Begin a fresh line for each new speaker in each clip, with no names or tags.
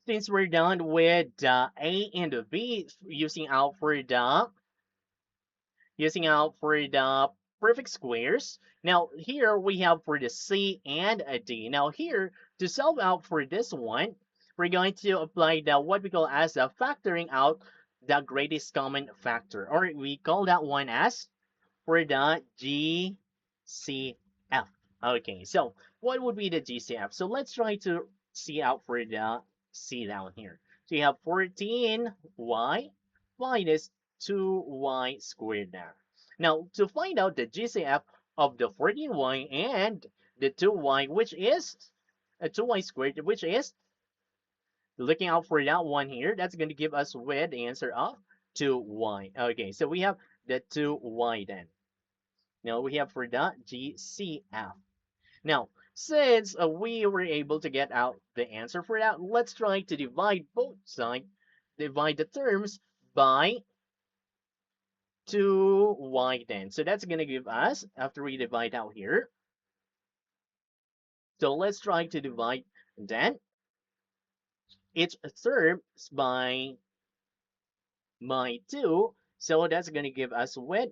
since we're done with A and the B, using out for the perfect squares. Now here we have for the C and a D. Now here, to solve out for this one, we're going to apply the what we call as the factoring out the greatest common factor, or we call that one as for the GCF. Okay, so what would be the GCF? So let's try to see out for the C down here. So you have 14y minus 2y squared there. Now, to find out the GCF of the 14y and the 2y, which is a 2y squared, which is looking out for that one here, that's going to give us with the answer of 2y. Okay, so we have the 2y then. Now we have for the GCF. Now, since we were able to get out the answer for that, let's try to divide both sides, divide the terms by 2y then. So that's going to give us, after we divide out here, so let's try to divide then each term by 2. So that's going to give us with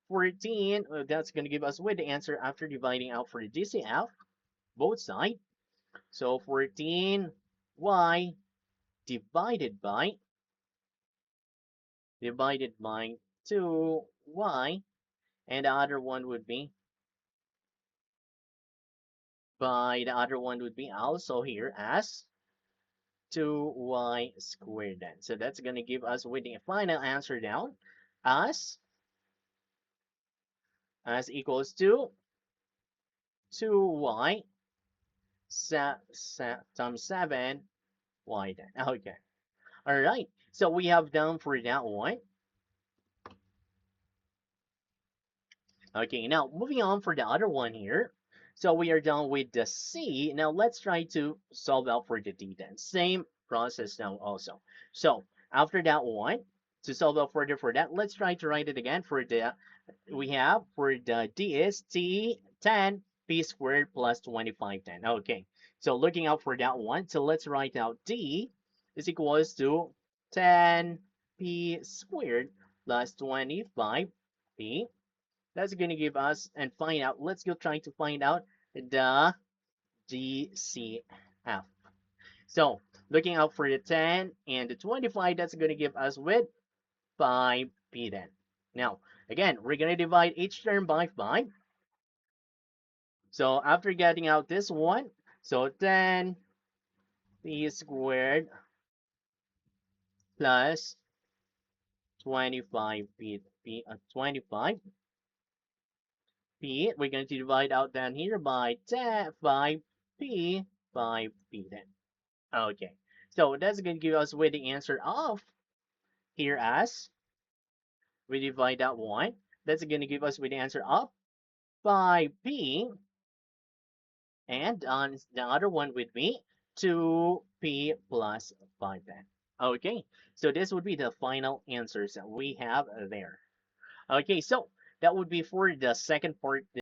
14. That's going to give us with the answer after dividing out for the GCF, both sides. So 14y divided by 2y, and the other one would be also here as 2y squared then. So that's going to give us with the final answer down as equals to 2y times 7y then. Okay. All right. So we have done for that one. Okay, now moving on for the other one here. So we are done with the C. Now let's try to solve out for the D then. Same process now also. So after that one, to solve out further for that, let's try to write it again for the, we have for the D is T 10 P squared plus 25 then. Okay, so looking out for that one, so let's write out D is equals to 10 P squared plus 25 P. That's going to give us and find out. Let's go trying to find out the GCF. So looking out for the 10 and the 25, that's going to give us with 5p then. Now, again, we're going to divide each term by 5. So after getting out this one, so 10p squared plus 25p, 25 p, we're going to divide out down here by 10, 5p, 5p then. Okay, so that's going to give us with the answer of here as we divide that one. That's going to give us with the answer of 5p, and on the other one would be 2p plus 5 then. Okay, so this would be the final answers that we have there. Okay, so that would be for the second part.